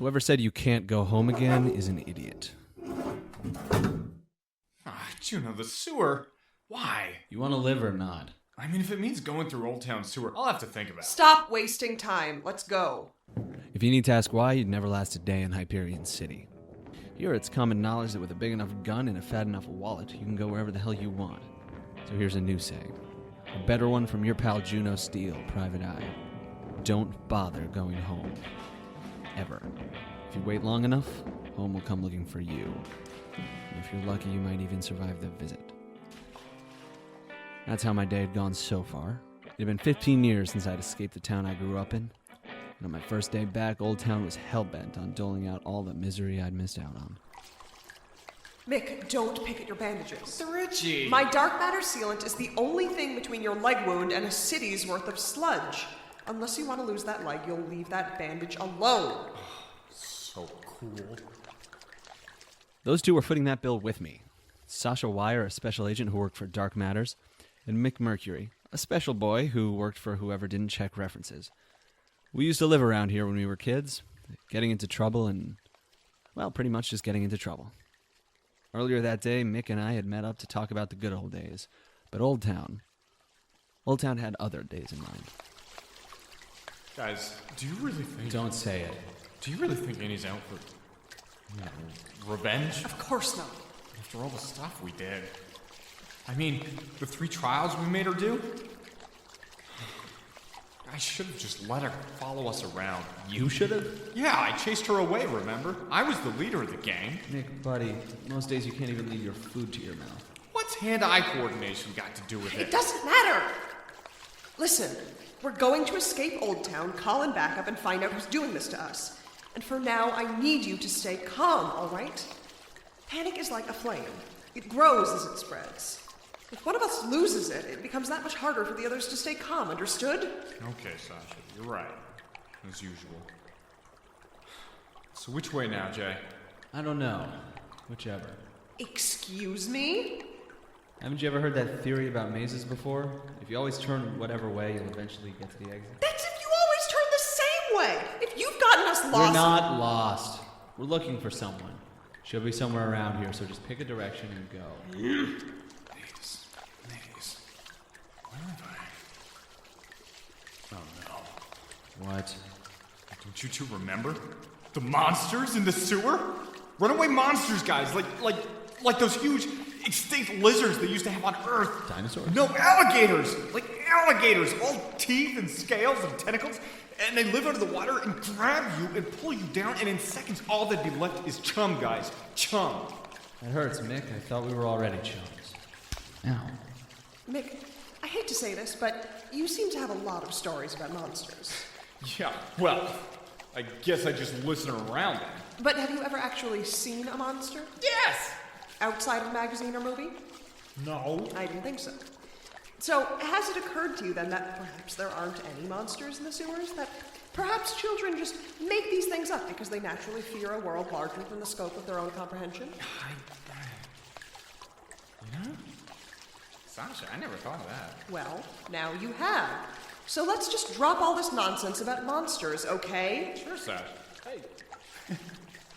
Whoever said you can't go home again is an idiot. Juno, the sewer? Why? You want to live or not? I mean, if it means going through Old Town Sewer, I'll have to think about it. Stop wasting time. Let's go. If you need to ask why, you'd never last a day in Hyperion City. Here, it's common knowledge that with a big enough gun and a fat enough wallet, you can go wherever the hell you want. So here's a new saying. A better one from your pal Juno Steele, Private Eye. Don't bother going home. Ever. If you wait long enough, home will come looking for you. And if you're lucky, you might even survive the visit. That's how my day had gone so far. It had been 15 years since I'd escaped the town I grew up in. And on my first day back, Old Town was hell-bent on doling out all the misery I'd missed out on. Mick, don't pick at your bandages. Richie! My dark matter sealant is the only thing between your leg wound and a city's worth of sludge. Unless you want to lose that leg, you'll leave that bandage alone. So cool. Those two were footing that bill with me. Sasha Wire, a special agent who worked for Dark Matters, and Mick Mercury, a special boy who worked for whoever didn't check references. We used to live around here when we were kids, getting into trouble and, well, pretty much just getting into trouble. Earlier that day, Mick and I had met up to talk about the good old days, but Old Town had other days in mind. Guys, do you really think... Don't say it. Do you really think Annie's out for... revenge? Of course not. After all the stuff we did. I mean, the 3 trials we made her do? I should have just let her follow us around. You should have? Yeah, I chased her away, remember? I was the leader of the gang. Nick, buddy, most days you can't even leave your food to your mouth. What's hand-eye coordination got to do with It it? doesn't matter. Listen, we're going to escape Old Town, call in backup, and find out who's doing this to us. And for now, I need you to stay calm, all right? Panic is like a flame. It grows as it spreads. If one of us loses it, it becomes that much harder for the others to stay calm, understood? Okay, Sasha, you're right. As usual. So which way now, Jay? I don't know. Whichever. Excuse me? Haven't you ever heard that theory about mazes before? If you always turn whatever way, you'll eventually get to the exit. That's if you always turn the same way! If you've gotten us lost... We're not lost. We're looking for someone. She'll be somewhere around here, so just pick a direction and go. Maze. Where am I? Oh no. What? Don't you two remember? The monsters in the sewer? Runaway monsters, guys, like those huge extinct lizards they used to have on Earth. Dinosaurs? No, alligators! Like alligators, all teeth and scales and tentacles. And they live under the water and grab you and pull you down, and in seconds all that'd be left is chum, guys. Chum. That hurts, Mick. I thought we were already chums. Ow. Mick, I hate to say this, but you seem to have a lot of stories about monsters. Yeah, well, I guess I just listen around then. But have you ever actually seen a monster? Yes! Outside of a magazine or movie? No. I didn't think so. So, has it occurred to you then that perhaps there aren't any monsters in the sewers? That perhaps children just make these things up because they naturally fear a world larger than the scope of their own comprehension? You know? Sasha, I never thought of that. Well, now you have. So let's just drop all this nonsense about monsters, okay? Sure, Sasha. Hey.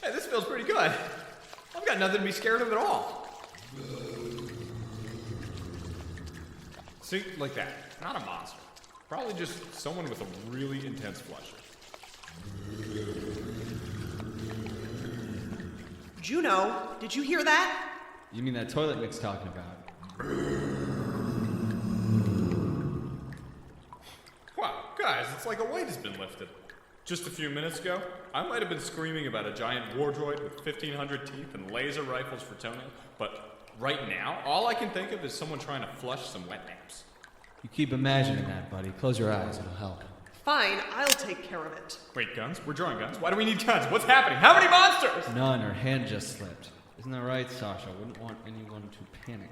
Hey, this feels pretty good. I've got nothing to be scared of at all. See, like that. Not a monster. Probably just someone with a really intense flusher. Juno, did you hear that? You mean that toilet Mick's talking about? Wow, guys, it's like a weight has been lifted. Just a few minutes ago, I might have been screaming about a giant war droid with 1,500 teeth and laser rifles for toenails, but right now, all I can think of is someone trying to flush some wet naps. You keep imagining that, buddy. Close your eyes. It'll help. Fine, I'll take care of it. Wait, guns? We're drawing guns. Why do we need guns? What's happening? How many monsters? None. Her hand just slipped. Isn't that right, Sasha? Wouldn't want anyone to panic.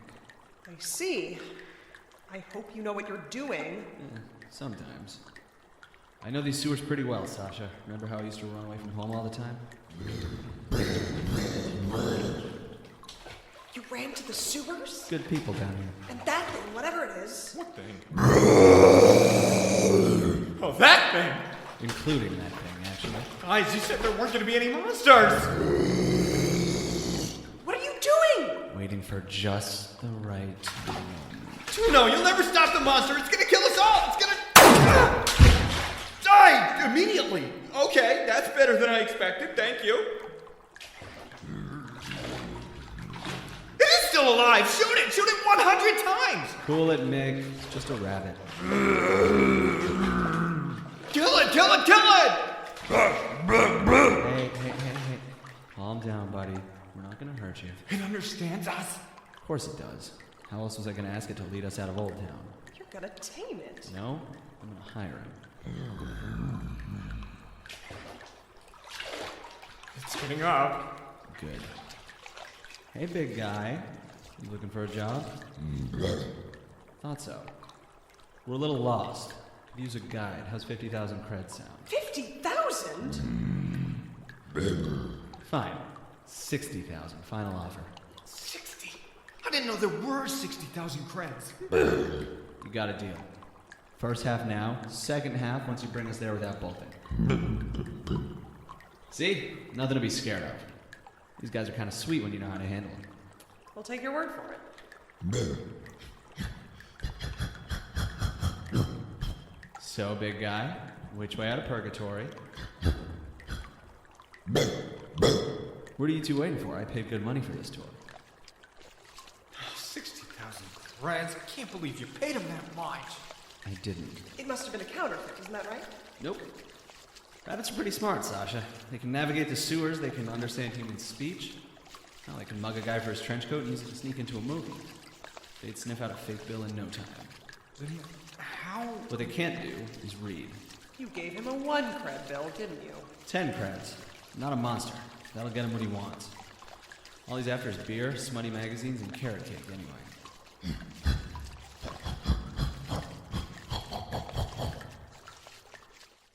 I see. I hope you know what you're doing. Sometimes. I know these sewers pretty well, Sasha. Remember how I used to run away from home all the time? You ran to the sewers? Good people down here. And that thing, whatever it is. What thing? Oh, that thing! Including that thing, actually. Guys, you said there weren't going to be any monsters! What are you doing? Waiting for just the right time. Juno, you'll never stop the monster! It's going to kill us all! It's going to... Die! Immediately! Okay, that's better than I expected. Thank you. It is still alive! Shoot it! Shoot it 100 times! Cool it, Mick. It's just a rabbit. Kill it! Kill it! Kill it! Hey. Calm down, buddy. We're not gonna hurt you. It understands us. Of course it does. How else was I gonna ask it to lead us out of Old Town? You're gonna tame it. No? I'm gonna hire him. It's getting up. Good. Hey, big guy. You looking for a job? Thought so. We're a little lost. Could use a guide. How's 50,000 creds sound? 50,000? Fine. 60,000. Final offer. 60? I didn't know there were 60,000 creds. You got a deal. First half now. Second half once you bring us there without bolting. See? Nothing to be scared of. These guys are kind of sweet when you know how to handle them. We'll take your word for it. So, big guy, which way out of purgatory? What are you two waiting for? I paid good money for this tour. 60,000 creds? I can't believe you paid him that much. I didn't. It must have been a counterfeit, isn't that right? Nope. Rabbits are pretty smart, Sasha. They can navigate the sewers, they can understand human speech. Now they can mug a guy for his trench coat and use it to sneak into a movie. They'd sniff out a fake bill in no time. Then how? What they can't do is read. You gave him a 1 cred bill, didn't you? 10 creds. Not a monster. That'll get him what he wants. All he's after is beer, smutty magazines, and carrot cake anyway.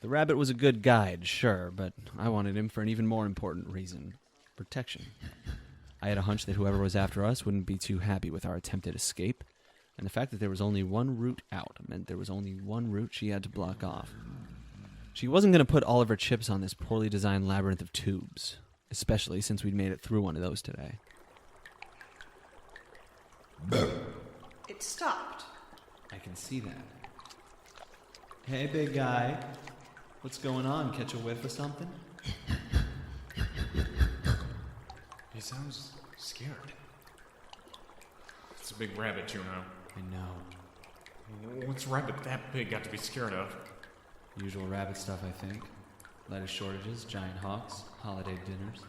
The rabbit was a good guide, sure, but I wanted him for an even more important reason. Protection. I had a hunch that whoever was after us wouldn't be too happy with our attempted escape, and the fact that there was only one route out meant there was only one route she had to block off. She wasn't going to put all of her chips on this poorly designed labyrinth of tubes, especially since we'd made it through one of those today. It stopped. I can see that. Hey, big guy. What's going on? Catch a whiff of something? He sounds scared. It's a big rabbit, Juno. I know. What's a rabbit that big got to be scared of? Usual rabbit stuff, I think. Lettuce shortages, giant hawks, holiday dinners.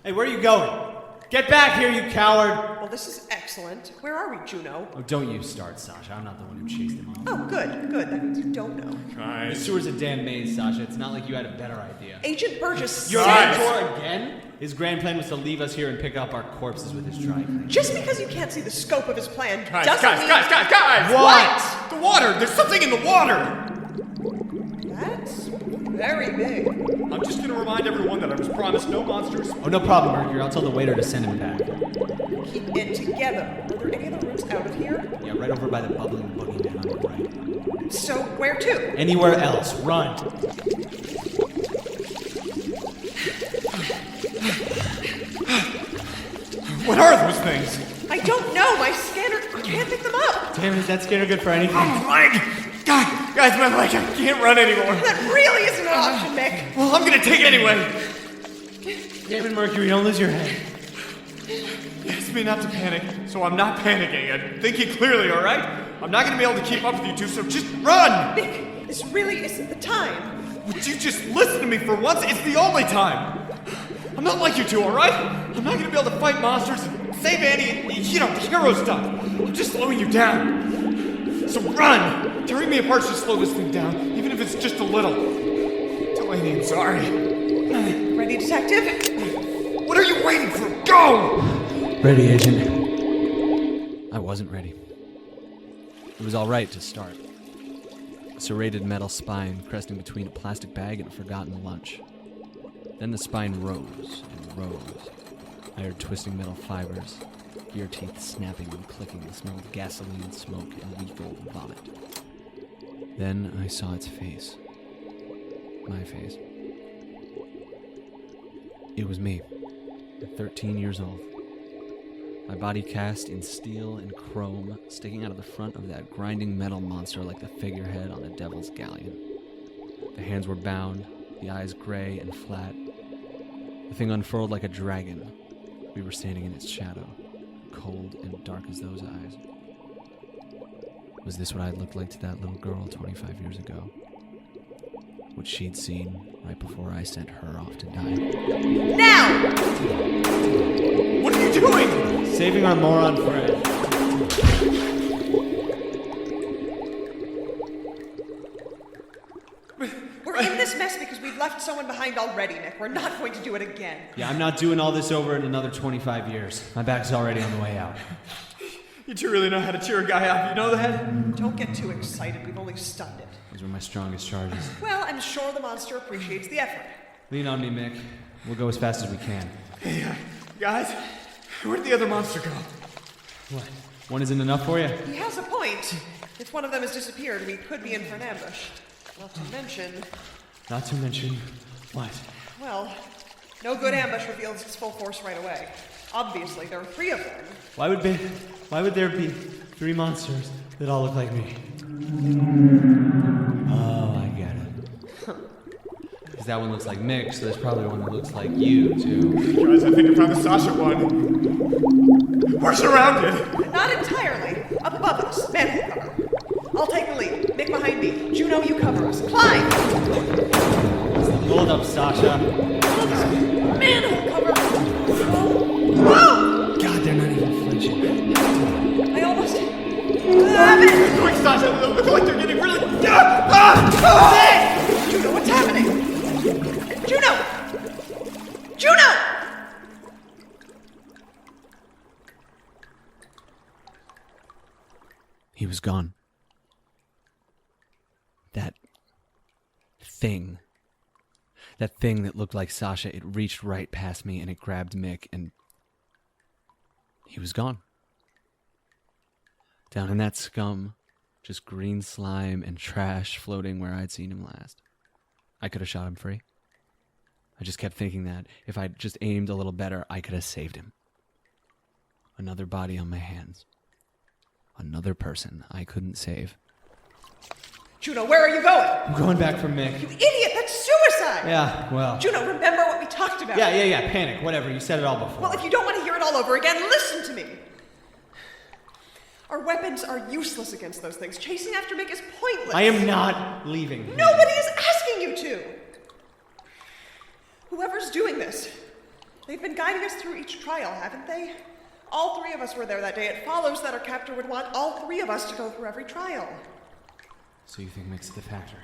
Hey, where are you going? Get back here, you coward! Well, this is excellent. Where are we, Juno? Oh, don't you start, Sasha. I'm not the one who chased him off. Oh, good. That means you don't know. The Guys. sewer's a damn maze, Sasha. It's not like you had a better idea. Agent Burgess You're said... on tour again? His grand plan was to leave us here and pick up our corpses with his dry cleaning. Just because you can't see the scope of his plan Guys, doesn't mean... guys! What? The water! There's something in the water! That's very big. I'm just gonna remind everyone that I was promised no monsters. Oh, no problem, Mercury. I'll tell the waiter to send him back. Keep it together. Are there any other routes out of here? Yeah, right over by the bubbling boogeyman on the right. So, where to? Anywhere else. Run. What are those things? I don't know. My scanner can't pick them up. Damn it, is that scanner good for anything? My leg! Guys, my leg! I can't run anymore. That really isn't an option, Mick. Well, I'm gonna take it anyway. Damn it, Mercury, don't lose your head. You asked me not to panic, so I'm not panicking. I'm thinking clearly, alright? I'm not gonna be able to keep up with you two, so just run! Mick, this really isn't the time. Would you just listen to me for once? It's the only time! I'm not like you two, alright? I'm not gonna be able to fight monsters and save Annie and, hero stuff. I'm just slowing you down. So run! Tearing me apart should slow this thing down, even if it's just a little. Delaney, I'm sorry. Ready, detective? What are you waiting for? Go! Ready, Agent. I wasn't ready. It was all right to start. A serrated metal spine cresting between a plastic bag and a forgotten lunch. Then the spine rose and rose. I heard twisting metal fibers. gear teeth snapping and clicking, the smell of gasoline, smoke, and weak old vomit. Then I saw its face. My face. It was me, at 13 years old. My body cast in steel and chrome, sticking out of the front of that grinding metal monster like the figurehead on the devil's galleon. The hands were bound, the eyes gray and flat. The thing unfurled like a dragon. We were standing in its shadow, cold and dark as those eyes. Was this what I looked like to that little girl 25 years ago? What she'd seen right before I sent her off to die? Now! What are you doing? Saving our moron friend. We're in this mess because we've left someone behind already, Nick. We're not going to do it again. Yeah, I'm not doing all this over in another 25 years. My back's already on the way out. You two really know how to cheer a guy up, you know that? Don't get too excited. We've only stunned it. Those were my strongest charges. Well, I'm sure the monster appreciates the effort. Lean on me, Mick. We'll go as fast as we can. Hey, guys, where'd the other monster go? What? One isn't enough for you? He has a point. If one of them has disappeared, we could be in for an ambush. Not to mention, what? well, no good ambush reveals its full force right away. Obviously, there are 3 of them. Why would there be 3 monsters that all look like me? Oh, I get it. Because that one looks like Mick, so there's probably one that looks like you, too. Guys, I think I found the Sasha one. We're surrounded. Not entirely. Above us, manhole cover. I'll take the lead. Mick behind me. Juno, you cover us. Climb! Hold up, Sasha. Manhole cover! Whoa! God, they're not even flinching. I almost have it! Quick, Sasha, they look like they're getting really... Hey! Juno, what's happening? Juno! Juno! He was gone. That thing that looked like Sasha, it reached right past me and it grabbed Mick and he was gone. Down in that scum, just green slime and trash floating where I'd seen him last. I could have shot him free. I just kept thinking that if I'd just aimed a little better, I could have saved him. Another body on my hands. Another person I couldn't save. Juno, where are you going? I'm going back for Mick. You idiot, that's suicide! Yeah, well. Juno, remember what we talked about. Yeah, panic, whatever. You said it all before. Well, if you don't want to hear it all over again, listen to me. Our weapons are useless against those things. Chasing after Mick is pointless. I am not leaving. Nobody is asking you to. Whoever's doing this, they've been guiding us through each trial, haven't they? All 3 of us were there that day. It follows that our captor would want all 3 of us to go through every trial. So you think Mick's at the factory?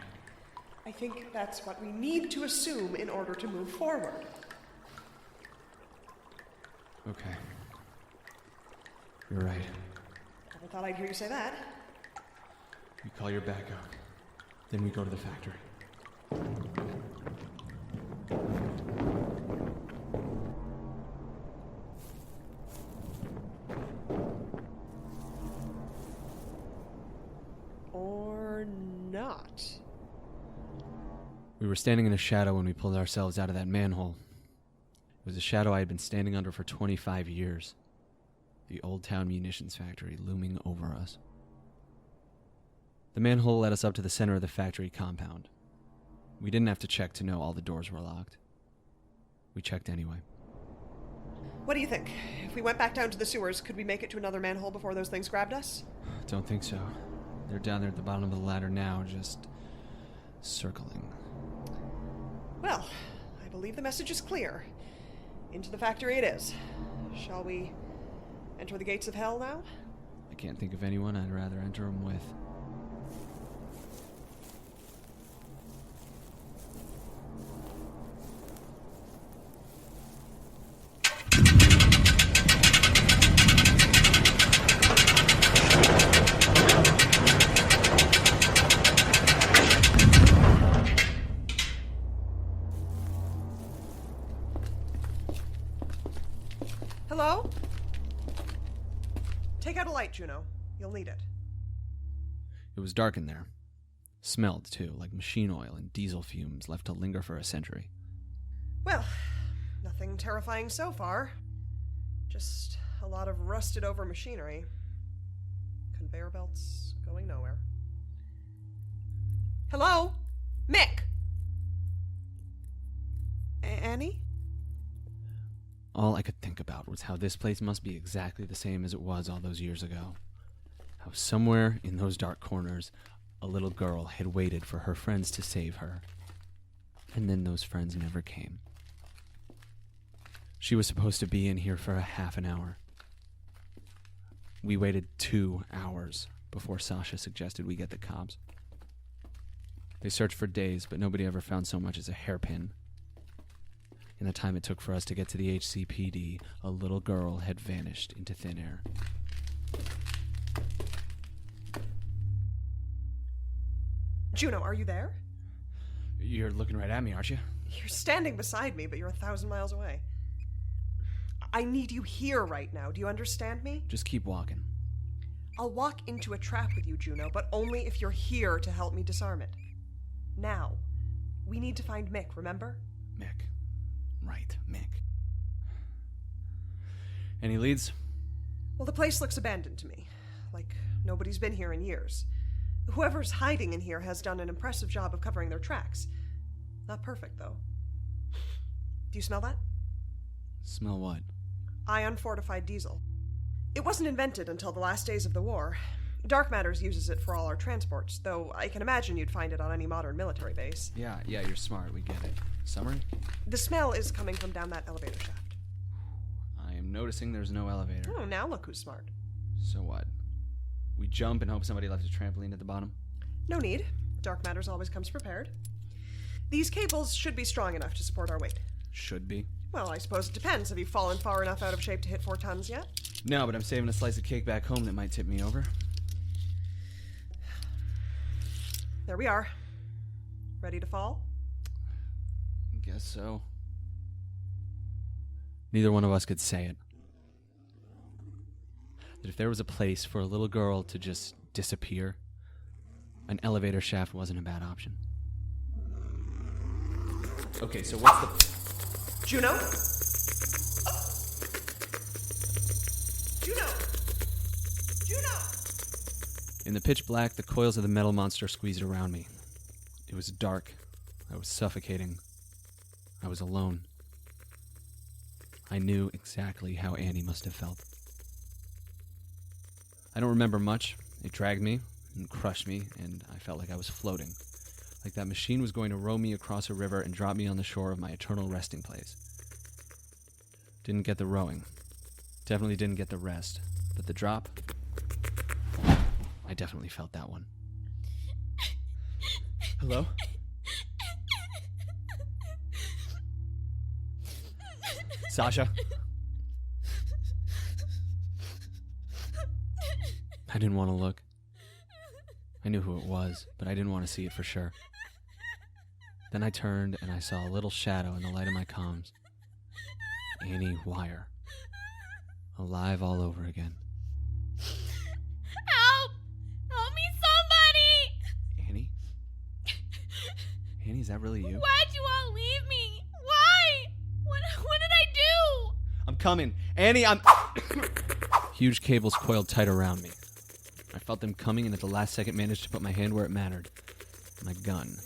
I think that's what we need to assume in order to move forward. Okay. You're right. Never thought I'd hear you say that. You call your backup. Then we go to the factory. Or not. We were standing in a shadow when we pulled ourselves out of that manhole. It was a shadow I had been standing under for 25 years. The Old Town Munitions Factory looming over us. The manhole led us up to the center of the factory compound. We didn't have to check to know all the doors were locked. We checked anyway. What do you think? If we went back down to the sewers, could we make it to another manhole before those things grabbed us? Don't think so. They're down there at the bottom of the ladder now, just circling. Well, I believe the message is clear. Into the factory it is. Shall we enter the gates of hell now? I can't think of anyone I'd rather enter them with. Hello? Juno. You'll need it. It was dark in there. Smelled, too, like machine oil and diesel fumes left to linger for a century. Well, nothing terrifying so far. Just a lot of rusted-over machinery. Conveyor belts going nowhere. Hello? Mick? Annie? All I could think about was how this place must be exactly the same as it was all those years ago. How somewhere in those dark corners, a little girl had waited for her friends to save her. And then those friends never came. She was supposed to be in here for a half an hour. We waited 2 hours before Sasha suggested we get the cops. They searched for days, but nobody ever found so much as a hairpin. In the time it took for us to get to the HCPD, a little girl had vanished into thin air. Juno, are you there? You're looking right at me, aren't you? You're standing beside me, but you're 1,000 miles away. I need you here right now. Do you understand me? Just keep walking. I'll walk into a trap with you, Juno, but only if you're here to help me disarm it. Now, we need to find Mick, remember? Mick. Right, Mick. Any leads? Well, the place looks abandoned to me. Like nobody's been here in years. Whoever's hiding in here has done an impressive job of covering their tracks. Not perfect, though. Do you smell that? Smell what? Ion-fortified diesel. It wasn't invented until the last days of the war. Dark Matters uses it for all our transports, though I can imagine you'd find it on any modern military base. Yeah, you're smart. We get it. Summary? The smell is coming from down that elevator shaft. I am noticing there's no elevator. Oh, now look who's smart. So what? We jump and hope somebody left a trampoline at the bottom? No need. Dark Matters always comes prepared. These cables should be strong enough to support our weight. Should be. Well, I suppose it depends. Have you fallen far enough out of shape to hit 4 tons yet? No, but I'm saving a slice of cake back home that might tip me over. There we are. Ready to fall? Guess so. Neither one of us could say it. That if there was a place for a little girl to just disappear, an elevator shaft wasn't a bad option. Okay, so what's the... Juno? Oh. Juno! Juno! In the pitch black, the coils of the metal monster squeezed around me. It was dark. I was suffocating. I was alone. I knew exactly how Annie must have felt. I don't remember much. It dragged me and crushed me, and I felt like I was floating. Like that machine was going to row me across a river and drop me on the shore of my eternal resting place. Didn't get the rowing. Definitely didn't get the rest. But the drop, I definitely felt that one. Hello? Sasha? I didn't want to look. I knew who it was, but I didn't want to see it for sure. Then I turned and I saw a little shadow in the light of my comms. Annie Wire. Alive all over again. Help! Help me, somebody! Annie? Annie, is that really you? Why'd you all leave me? Why? What did I do? I'm coming. Annie, I'm... Huge cables coiled tight around me. I felt them coming and at the last second managed to put my hand where it mattered. My gun.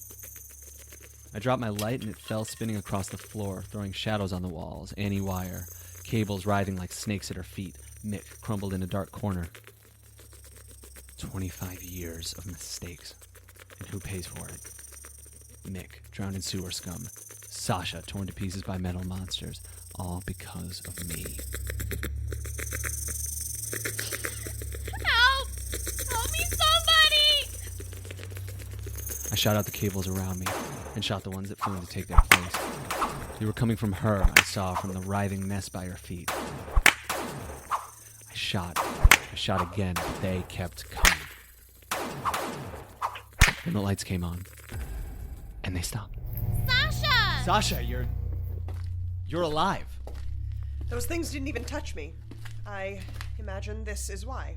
I dropped my light and it fell spinning across the floor, throwing shadows on the walls. Annie Wire. Cables writhing like snakes at her feet. Mick crumbled in a dark corner. 25 years of mistakes. And who pays for it? Mick, drowned in sewer scum. Sasha, torn to pieces by metal monsters. All because of me. Help! Help me, somebody! I shot out the cables around me, and shot the ones that flew in to take their place. They were coming from her, I saw, from the writhing mess by her feet. I shot again, but they kept coming. Then the lights came on, and they stopped. Sasha! Sasha, you're alive. Those things didn't even touch me. I imagine this is why.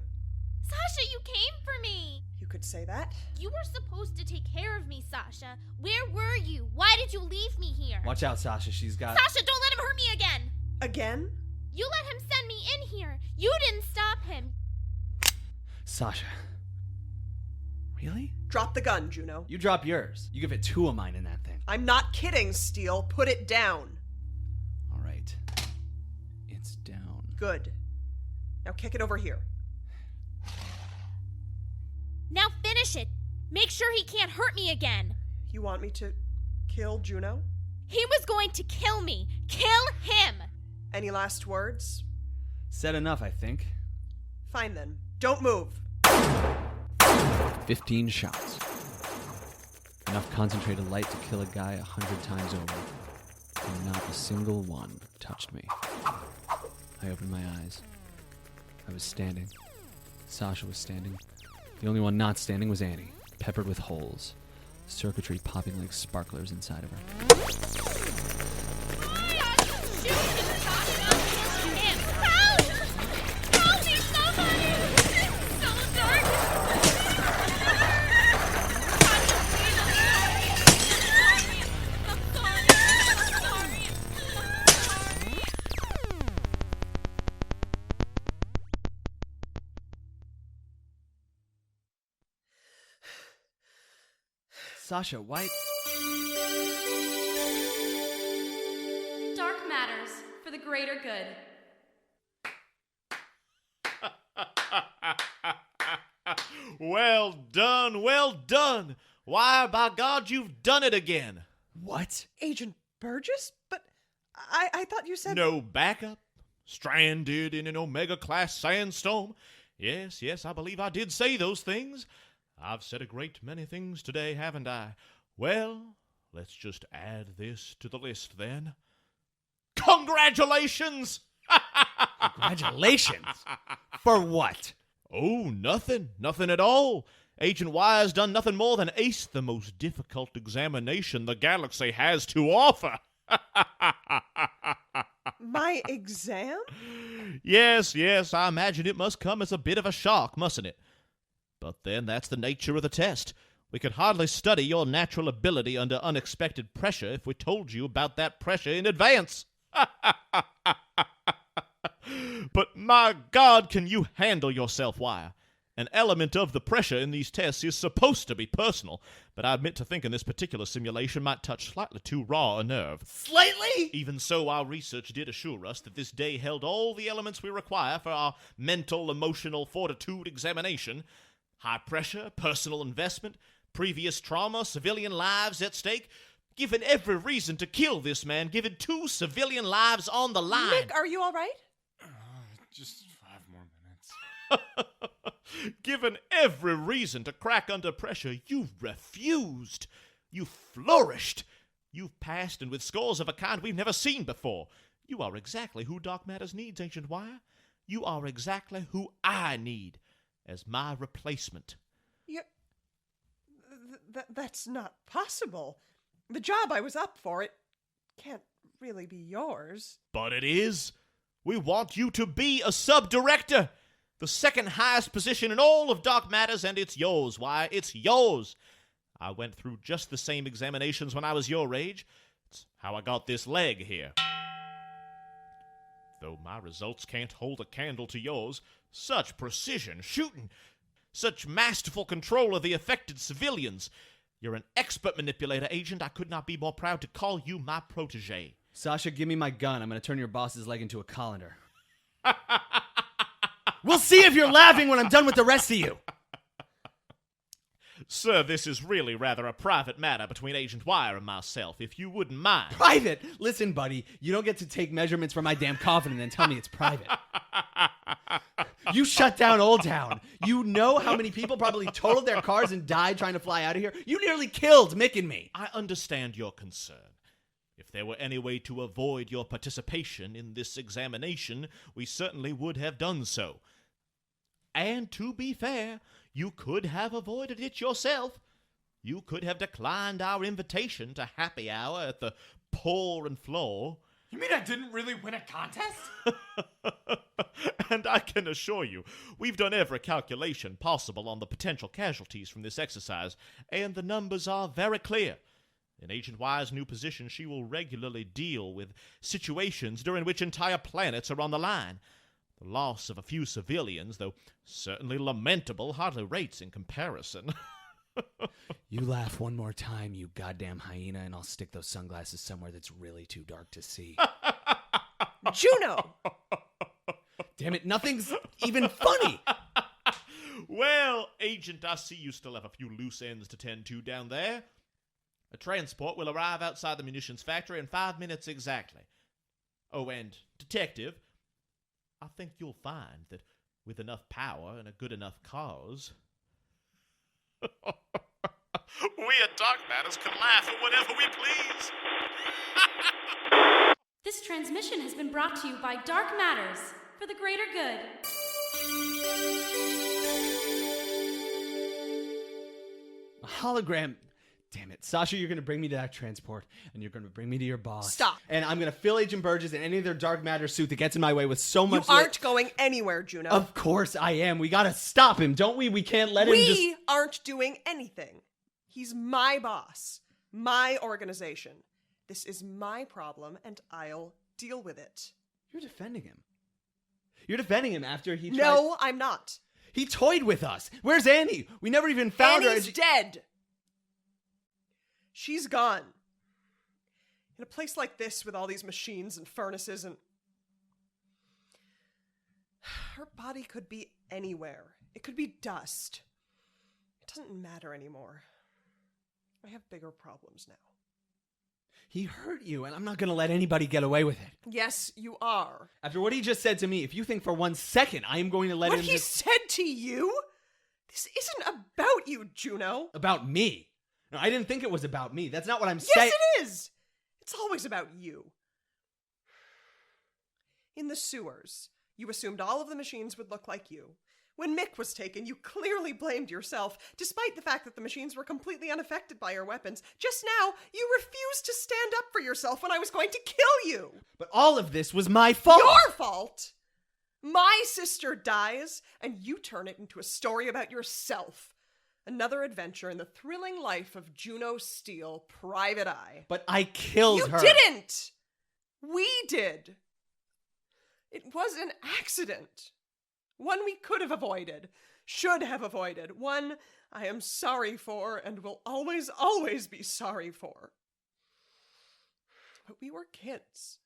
Sasha, you came for me. You could say that. You were supposed to take care of me, Sasha. Where were you? Why did you leave me here? Watch out, Sasha. She's got... Sasha, don't let him hurt me again. Again? You let him send me in here. You didn't stop him. Sasha. Really? Drop the gun, Juno. You drop yours. You give it 2 of mine in that thing. I'm not kidding, Steele. Put it down. All right. It's down. Good. Now kick it over here. Now finish it. Make sure he can't hurt me again. You want me to kill Juno? He was going to kill me. Kill him. Any last words? Said enough, I think. Fine then. Don't move. 15 shots. Enough concentrated light to kill a guy 100 times over. And not a single one touched me. I opened my eyes. I was standing. Sasha was standing. The only one not standing was Annie, peppered with holes. Circuitry popping like sparklers inside of her. Sasha, why... Dark matters for the greater good. Well done, well done. Why, by God, you've done it again. What? Agent Burgess? But I thought you said... No backup, stranded in an Omega-class sandstorm. Yes, I believe I did say those things. I've said a great many things today, haven't I? Well, let's just add this to the list, then. Congratulations! Congratulations? For what? Oh, nothing at all. Agent Wire's done nothing more than ace the most difficult examination the galaxy has to offer. My exam? Yes, I imagine it must come as a bit of a shock, mustn't it? But then that's the nature of the test. We could hardly study your natural ability under unexpected pressure if we told you about that pressure in advance. But my God, can you handle yourself, Wire? An element of the pressure in these tests is supposed to be personal, but I admit to thinking this particular simulation might touch slightly too raw a nerve. Slightly? Even so, our research did assure us that this day held all the elements we require for our mental, emotional fortitude examination. High pressure, personal investment, previous trauma, civilian lives at stake. Given every reason to kill this man, given 2 civilian lives on the line. Nick, are you all right? Just 5 more minutes. Given every reason to crack under pressure, you've refused. You flourished. You've passed, and with scores of a kind we've never seen before. You are exactly who Dark Matters needs, Ancient Wire. You are exactly who I need as my replacement. That's not possible. The job I was up for, it can't really be yours. But it is. We want you to be a sub-director. The second highest position in all of Dark Matters, and it's yours. Why, it's yours. I went through just the same examinations when I was your age. It's how I got this leg here. Though my results can't hold a candle to yours, such precision shooting, such masterful control of the affected civilians. You're an expert manipulator, Agent. I could not be more proud to call you my protege. Sasha, give me my gun. I'm going to turn your boss's leg into a colander. We'll see if you're laughing when I'm done with the rest of you. Sir, this is really rather a private matter between Agent Wire and myself, if you wouldn't mind. Private? Listen, buddy, you don't get to take measurements for my damn coffin and then tell me it's private. You shut down Old Town. You know how many people probably totaled their cars and died trying to fly out of here? You nearly killed Mick and me. I understand your concern. If there were any way to avoid your participation in this examination, we certainly would have done so. And to be fair, you could have avoided it yourself. You could have declined our invitation to happy hour at the Pour and Floor. You mean I didn't really win a contest? And I can assure you, we've done every calculation possible on the potential casualties from this exercise, and the numbers are very clear. In Agent Y's new position, she will regularly deal with situations during which entire planets are on the line. The loss of a few civilians, though certainly lamentable, hardly rates in comparison. You laugh one more time, you goddamn hyena, and I'll stick those sunglasses somewhere that's really too dark to see. Juno! Damn it, nothing's even funny! Well, Agent, I see you still have a few loose ends to tend to down there. A transport will arrive outside the munitions factory in 5 minutes exactly. Oh, and, Detective, I think you'll find that with enough power and a good enough cause, we at Dark Matters can laugh at whatever we please. This transmission has been brought to you by Dark Matters for the greater good. A hologram. Damn it. Sasha, you're going to bring me to that transport, and you're going to bring me to your boss. Stop. And I'm going to fill Agent Burgess in any of their dark matter suit that gets in my way with so much... You aren't going anywhere, Juno. Of course I am. We got to stop him, don't we? We can't let him just... We aren't doing anything. He's my boss. My organization. This is my problem, and I'll deal with it. You're defending him. You're defending him after he tried... No, I'm not. He toyed with us. Where's Annie? We never even found Annie's her. dead. She's gone. In a place like this with all these machines and furnaces and... Her body could be anywhere. It could be dust. It doesn't matter anymore. I have bigger problems now. He hurt you, and I'm not going to let anybody get away with it. Yes, you are. After what he just said to me, if you think for 1 second I am going to let What him he just... said to you? This isn't about you, Juno. About me. No, I didn't think it was about me. That's not what I'm Yes, saying. it is. It's always about you. In the sewers, you assumed all of the machines would look like you. When Mick was taken, you clearly blamed yourself, despite the fact that the machines were completely unaffected by your weapons. Just now, you refused to stand up for yourself when I was going to kill you. But all of this was my fault. Your fault! My sister dies, and you turn it into a story about yourself. Another adventure in the thrilling life of Juno Steele, Private Eye. But I killed her. You didn't! We did. It was an accident. One we could have avoided, should have avoided. One I am sorry for and will always, always be sorry for. But we were kids.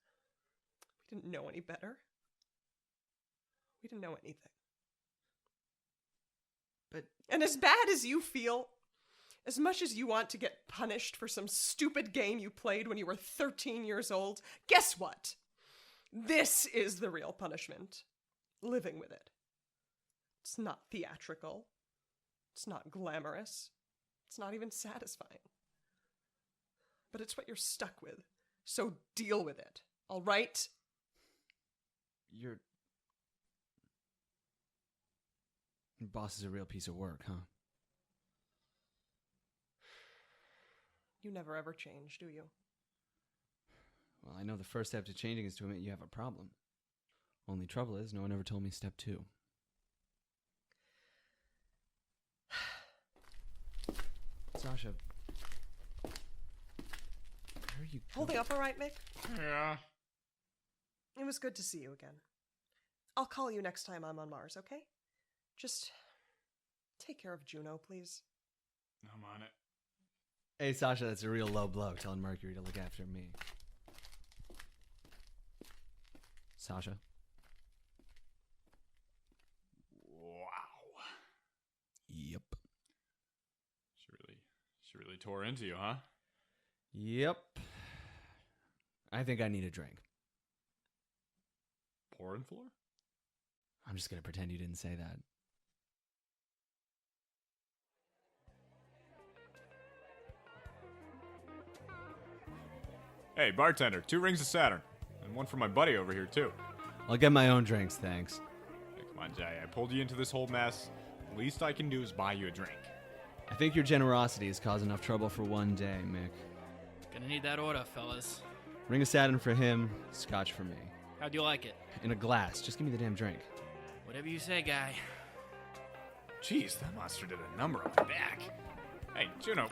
We didn't know any better. We didn't know anything. And as bad as you feel, as much as you want to get punished for some stupid game you played when you were 13 years old, guess what? This is the real punishment. Living with it. It's not theatrical. It's not glamorous. It's not even satisfying. But it's what you're stuck with. So deal with it, all right? Your boss is a real piece of work, huh? You never ever change, do you? Well, I know the first step to changing is to admit you have a problem. Only trouble is, no one ever told me step 2. Sasha. Where are you Holding up all right, Mick? Yeah. It was good to see you again. I'll call you next time I'm on Mars, okay? Just take care of Juno, please. I'm on it. Hey, Sasha, that's a real low blow, telling Mercury to look after me. Sasha? Wow. Yep. She really tore into you, huh? Yep. I think I need a drink. Pouring floor? I'm just going to pretend you didn't say that. Hey, bartender, 2 rings of Saturn. And one for my buddy over here, too. I'll get my own drinks, thanks. Hey, come on, Jay. I pulled you into this whole mess. The least I can do is buy you a drink. I think your generosity has caused enough trouble for one day, Mick. Gonna need that order, fellas. Ring of Saturn for him, scotch for me. How'd you like it? In a glass. Just give me the damn drink. Whatever you say, guy. Jeez, that monster did a number on the back. Hey, Juno,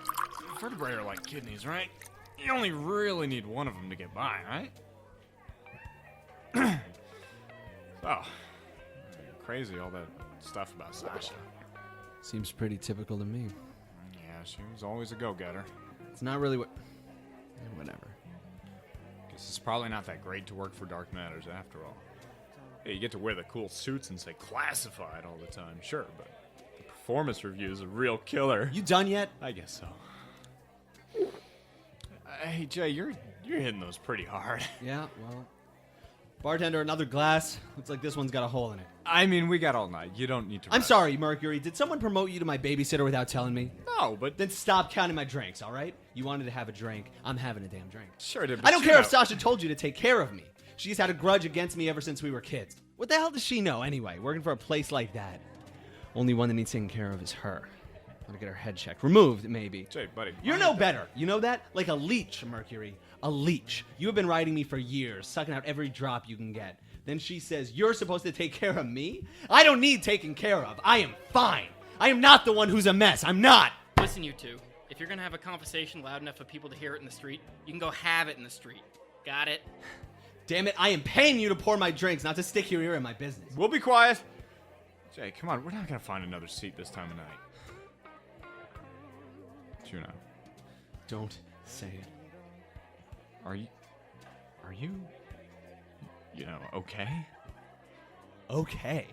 vertebrae are like kidneys, right? You only really need one of them to get by, right? So, crazy all that stuff about Sasha. Seems pretty typical to me. Yeah, she was always a go-getter. It's not really what... Whatever. Guess it's probably not that great to work for Dark Matters after all. Yeah, you get to wear the cool suits and say classified all the time, sure, but the performance review is a real killer. You done yet? I guess so. Hey, Jay, you're hitting those pretty hard. Yeah, well... Bartender, another glass. Looks like this one's got a hole in it. I mean, we got all night. You don't need to I'm rush. sorry, Mercury. Did someone promote you to my babysitter without telling me? No, but Then stop counting my drinks, all right? You wanted to have a drink. I'm having a damn drink. sure did. I don't care if Sasha told you to take care of me. She's had a grudge against me ever since we were kids. What the hell does she know anyway, working for a place like that? Only one that needs taken care of is her. I'm gonna get her head checked. Removed, maybe. Jay, buddy. You're no better. You know that? Like a leech, Mercury. A leech. You have been riding me for years, sucking out every drop you can get. Then she says, you're supposed to take care of me? I don't need taken care of. I am fine. I am not the one who's a mess. I'm not. Listen, you two. If you're gonna have a conversation loud enough for people to hear it in the street, you can go have it in the street. Got it? Damn it, I am paying you to pour my drinks, not to stick your ear in my business. We'll be quiet. Jay, come on. We're not gonna find another seat this time of night. Juno, Don't say it. are you, okay? Okay.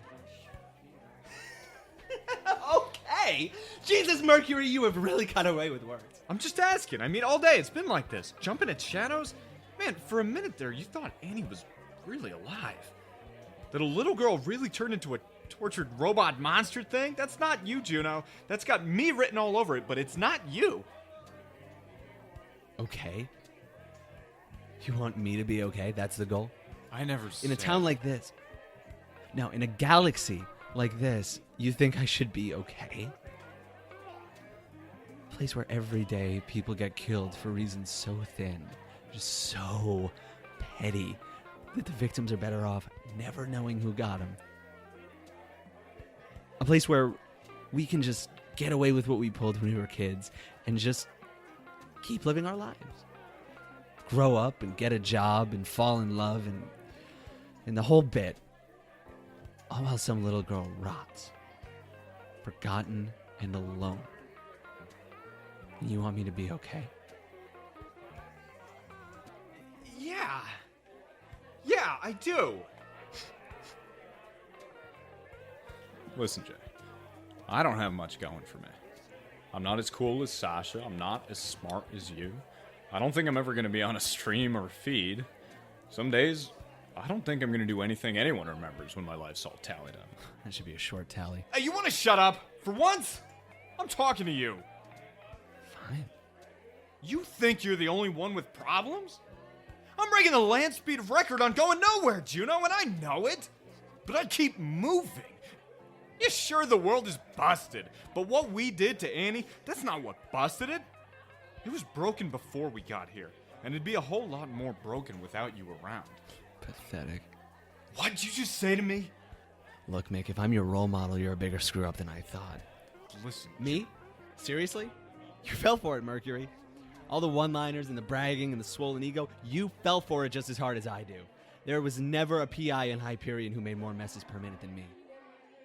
Okay? Jesus, Mercury, you have really got away with words. I'm just asking. I mean, all day it's been like this. Jumping at shadows? Man, for a minute there, you thought Annie was really alive. That a little girl really turned into a tortured robot monster thing? That's not you, Juno. That's got me written all over it, but it's not you. Okay? You want me to be okay? That's the goal? I never In a town like this. Now, in a galaxy like this, you think I should be okay? A place where every day people get killed for reasons so thin, just so petty, that the victims are better off never knowing who got them. A place where we can just get away with what we pulled when we were kids and just keep living our lives. Grow up and get a job and fall in love and the whole bit. All while some little girl rots. Forgotten and alone. You want me to be okay? Yeah, I do. Listen, Jay. I don't have much going for me. I'm not as cool as Sasha. I'm not as smart as you. I don't think I'm ever going to be on a stream or feed. Some days, I don't think I'm going to do anything anyone remembers when my life's all tallied up. That should be a short tally. Hey, you want to shut up? For once? I'm talking to you. Fine. You think you're the only one with problems? I'm breaking the land speed record on going nowhere, Juno, and I know it. But I keep moving. Yeah, sure, the world is busted. But what we did to Annie, that's not what busted it. It was broken before we got here. And it'd be a whole lot more broken without you around. Pathetic. What did you just say to me? Look, Mick, if I'm your role model, you're a bigger screw-up than I thought. Listen. Me? Seriously? You fell for it, Mercury. All the one-liners and the bragging and the swollen ego, you fell for it just as hard as I do. There was never a PI in Hyperion who made more messes per minute than me.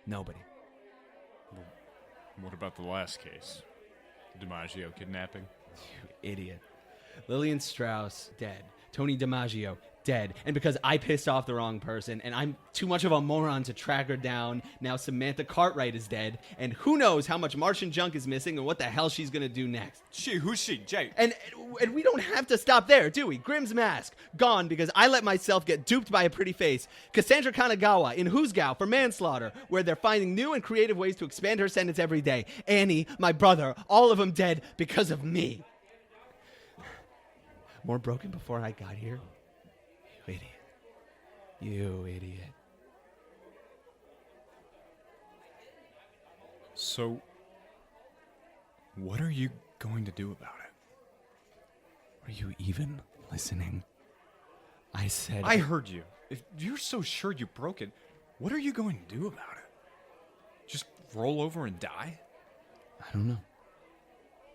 Nobody. What about the last case? DiMaggio kidnapping? You idiot. Lillian Strauss, dead. Tony DiMaggio, dead. And because I pissed off the wrong person, and I'm too much of a moron to track her down, now Samantha Cartwright is dead, and who knows how much Martian junk is missing and what the hell she's gonna do next. Who's she? Jay? And we don't have to stop there, do we? Grimm's mask, gone because I let myself get duped by a pretty face. Cassandra Kanagawa in Who's Gal for manslaughter, where they're finding new and creative ways to expand her sentence every day. Annie, my brother, all of them dead because of me. More broken before I got here? You idiot. You idiot. So, what are you going to do about it? Are you even listening? I said... I heard you. If you're so sure you broke it, what are you going to do about it? Just roll over and die? I don't know.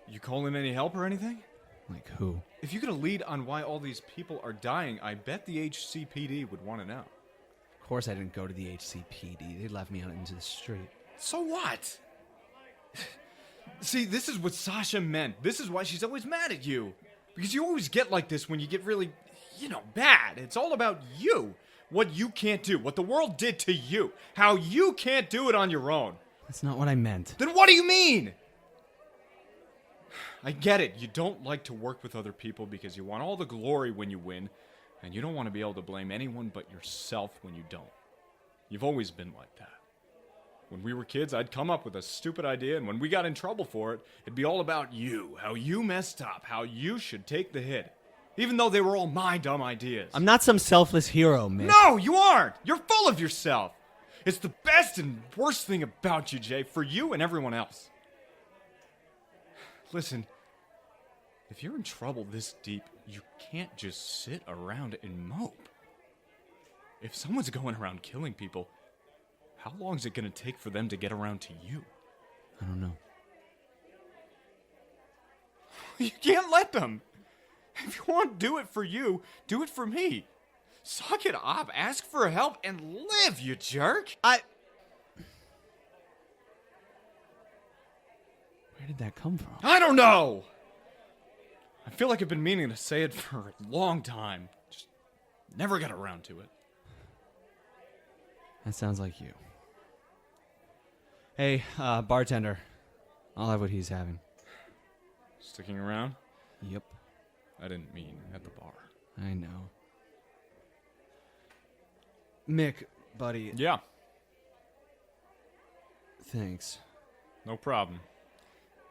You call in any help or anything? Like who? If you get a lead on why all these people are dying, I bet the HCPD would want to know. Of course I didn't go to the HCPD. They left me out into the street. So what? See, this is what Sasha meant. This is why she's always mad at you. Because you always get like this when you get really, bad. It's all about you. What you can't do. What the world did to you. How you can't do it on your own. That's not what I meant. Then what do you mean? I get it. You don't like to work with other people because you want all the glory when you win, and you don't want to be able to blame anyone but yourself when you don't. You've always been like that. When we were kids, I'd come up with a stupid idea, and when we got in trouble for it, it'd be all about you, how you messed up, how you should take the hit. Even though they were all my dumb ideas. I'm not some selfless hero, Mick. No, you aren't! You're full of yourself! It's the best and worst thing about you, Jay, for you and everyone else. Listen, if you're in trouble this deep, you can't just sit around and mope. If someone's going around killing people, how long is it going to take for them to get around to you? I don't know. You can't let them. If you want to do it for you, do it for me. Suck it up, ask for help, and live, you jerk. Where did that come from? I don't know. I feel like I've been meaning to say it for a long time. Just never got around to it. That sounds like you. Hey, bartender. I'll have what he's having. Sticking around? Yep. I didn't mean at the bar. I know. Mick, buddy. Yeah, Thanks. no problem.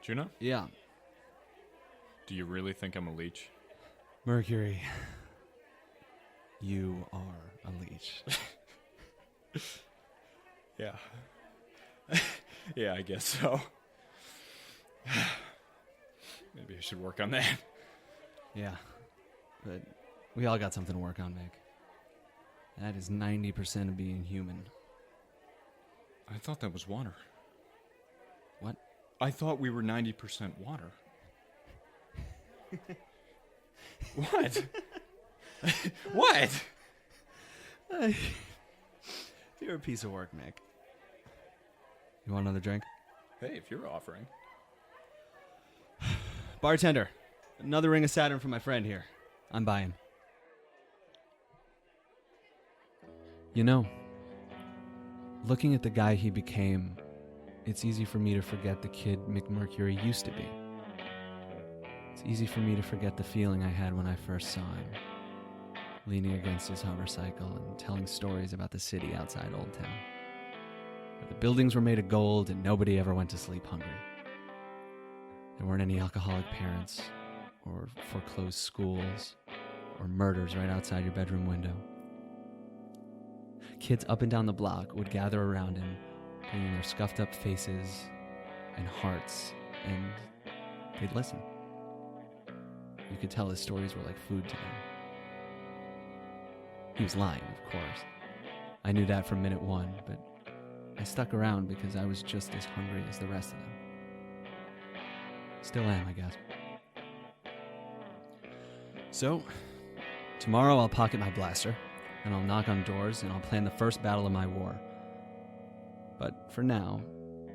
Juno, Yeah. do you really think I'm a leech? Mercury. You are a leech. Yeah. Yeah, I guess so. Maybe I should work on that. Yeah. But we all got something to work on, Mick. That is 90% of being human. I thought that was water. What? I thought we were 90% water. What? What? You're a piece of work, Mick. You want another drink? Hey, if you're offering. Bartender, another ring of Saturn for my friend here. I'm buying. You know, looking at the guy he became, it's easy for me to forget the kid McMercury used to be. It's easy for me to forget the feeling I had when I first saw him, leaning against his hovercycle and telling stories about the city outside Old Town, where the buildings were made of gold and nobody ever went to sleep hungry. There weren't any alcoholic parents, or foreclosed schools, or murders right outside your bedroom window. Kids up and down the block would gather around him, bringing their scuffed up faces and hearts, and they'd listen. You could tell his stories were like food to them. He was lying, of course. I knew that from minute one, but I stuck around because I was just as hungry as the rest of them. Still am, I guess. So, tomorrow I'll pocket my blaster, and I'll knock on doors, and I'll plan the first battle of my war. But for now,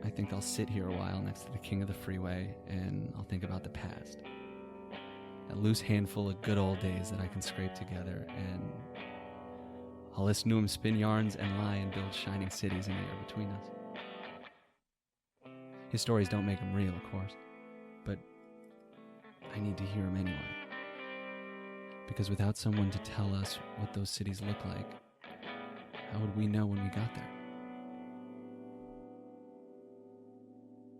I think I'll sit here a while next to the king of the freeway, and I'll think about the past. That loose handful of good old days that I can scrape together, and I'll listen to him spin yarns and lie and build shining cities in the air between us. His stories don't make him real, of course, but I need to hear him anyway. Because without someone to tell us what those cities look like, how would we know when we got there?